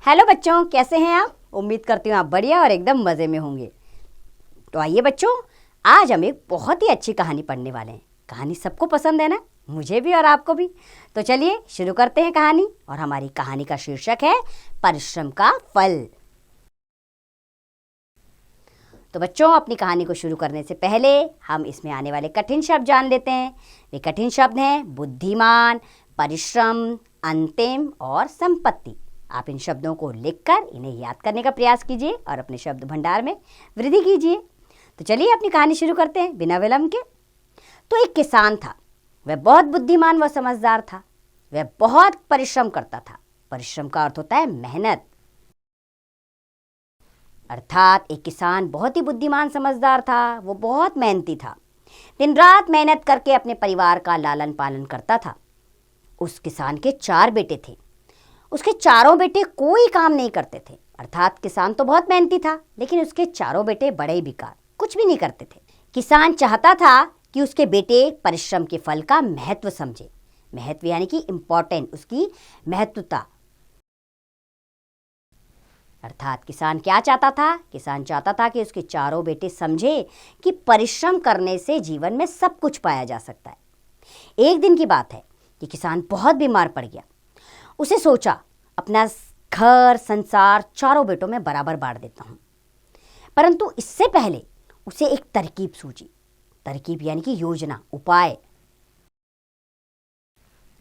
Hello बच्चों, कैसे हैं आप? उम्मीद करती हूँ आप बढ़िया और एकदम मज़े में होंगे। तो आइए बच्चों, आज हम एक बहुत ही अच्छी कहानी पढ़ने वाले हैं। कहानी सबको पसंद है ना? मुझे भी और आपको भी। तो चलिए शुरू करते हैं कहानी। और हमारी कहानी का शीर्षक है परिश्रम का फल। तो बच्चों, अपनी कहानी को शुरू करने से पहले हम इसमें आने वाले कठिन शब्द जान लेते हैं। वे कठिन शब्द हैं बुद्धिमान, परिश्रम, अंतिम और संपत्ति। आप इन शब्दों को लिखकर इन्हें याद करने का प्रयास कीजिए और अपने शब्द भंडार में वृद्धि कीजिए। तो चलिए अपनी कहानी शुरू करते हैं बिना विलंब के। तो एक किसान था। वह बहुत बुद्धिमान व समझदार था। वह बहुत परिश्रम करता था। परिश्रम का अर्थ होता है मेहनत। अर्थात एक किसान बहुत ही बुद्धिमान समझदार था। वो बहुत मेहनती था। दिन रात मेहनत करके अपने परिवार का लालन पालन करता था। उस किसान के 4 बेटे थे। उसके चारों बेटे कोई काम नहीं करते थे। अर्थात किसान तो बहुत मेहनती था, लेकिन उसके चारों बेटे बड़े ही बेकार, कुछ भी नहीं करते थे। किसान चाहता था कि उसके बेटे परिश्रम के फल का महत्व समझे। महत्व यानी कि इम्पोर्टेंट, उसकी महत्वता। अर्थात किसान क्या चाहता था? किसान चाहता था कि उसके चारों बेटे समझे कि परिश्रम करने से जीवन में सब कुछ पाया जा सकता है। एक दिन की बात है कि किसान बहुत बीमार पड़ गया। उसे सोचा, अपना घर संसार चारों बेटों में बराबर बांट देता हूं। परंतु इससे पहले उसे एक तरकीब सूझी। तरकीब यानी कि योजना, उपाय।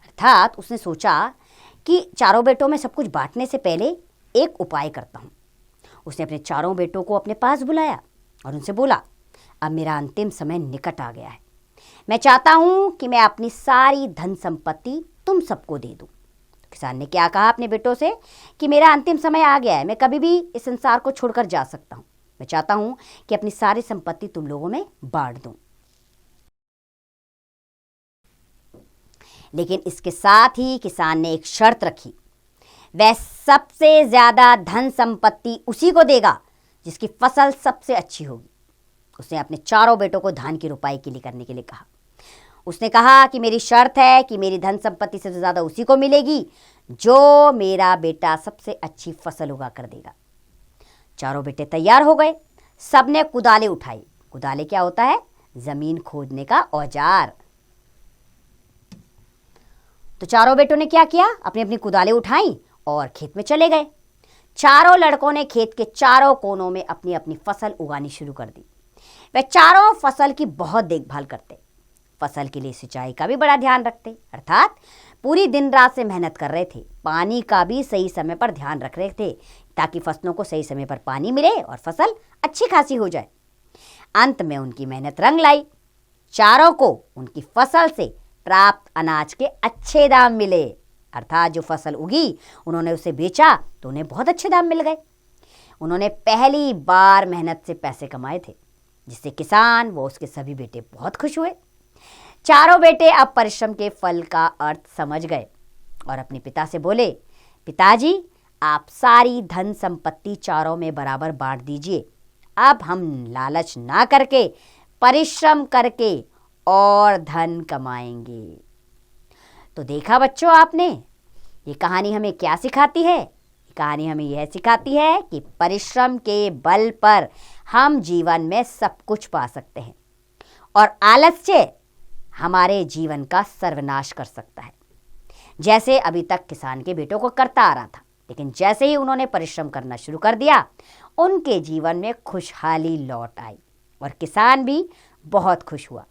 अर्थात उसने सोचा कि चारों बेटों में सब कुछ बांटने से पहले एक उपाय करता हूं। उसने अपने चारों बेटों को अपने पास बुलाया और उनसे बोला, अब मेरा अंतिम समय निकट आ गया है। मैं चाहता हूं कि मैं अपनी सारी धन संपत्ति तुम सबको दे दूं। किसान ने क्या कहा अपने बेटों से कि मेरा अंतिम समय आ गया है। मैं कभी भी इस संसार को छोड़कर जा सकता हूं। मैं चाहता हूं कि अपनी सारी संपत्ति तुम लोगों में बांट दूं। लेकिन इसके साथ ही किसान ने एक शर्त रखी। वह सबसे ज्यादा धन संपत्ति उसी को देगा जिसकी फसल सबसे अच्छी होगी। उसने अपने चारों बेटों को धान की रुपाई के लिए करने के लिए कहा। उसने कहा कि मेरी शर्त है कि मेरी धन संपत्ति सबसे ज्यादा उसी को मिलेगी जो मेरा बेटा सबसे अच्छी फसल उगा कर देगा। चारों बेटे तैयार हो गए। सबने कुदाले उठाई। कुदाले क्या होता है? जमीन खोदने का औजार। तो चारों बेटों ने क्या किया? अपनी अपनी कुदाले उठाई और खेत में चले गए। चारों लड़कों ने खेत के चारों कोनों में अपनी अपनी फसल उगानी शुरू कर दी। वे चारों फसल की बहुत देखभाल करते। फसल के लिए सिंचाई का भी बड़ा ध्यान रखते। अर्थात पूरी दिन रात से मेहनत कर रहे थे। पानी का भी सही समय पर ध्यान रख रहे थे ताकि फसलों को सही समय पर पानी मिले और फसल अच्छी खासी हो जाए। अंत में उनकी मेहनत रंग लाई। चारों को उनकी फसल से प्राप्त अनाज के अच्छे दाम मिले। अर्थात जो फसल उगी उन्होंने उसे बेचा तो उन्हें बहुत अच्छे दाम मिल गए। उन्होंने पहली बार मेहनत से पैसे कमाए थे, जिससे किसान वो उसके सभी बेटे बहुत खुश हुए। चारों बेटे अब परिश्रम के फल का अर्थ समझ गए और अपने पिता से बोले, पिताजी, आप सारी धन संपत्ति चारों में बराबर बांट दीजिए। अब हम लालच ना करके परिश्रम करके और धन कमाएंगे। तो देखा बच्चों आपने, ये कहानी हमें क्या सिखाती है? ये कहानी हमें यह सिखाती है कि परिश्रम के बल पर हम जीवन में सब कुछ पा सकते हैं और आलस्य हमारे जीवन का सर्वनाश कर सकता है। जैसे अभी तक किसान के बेटों को करता आ रहा था, लेकिन जैसे ही उन्होंने परिश्रम करना शुरू कर दिया, उनके जीवन में खुशहाली लौट आई और किसान भी बहुत खुश हुआ।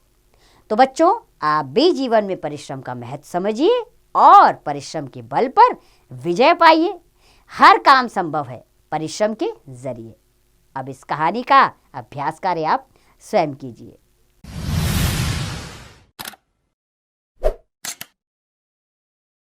तो बच्चों, आप भी जीवन में परिश्रम का महत्व समझिए और परिश्रम के बल पर विजय पाइए। हर काम संभव है परिश्रम के जरिए। अब इस कहानी का अभ्यास कार्य आप स्वयं कीजिए।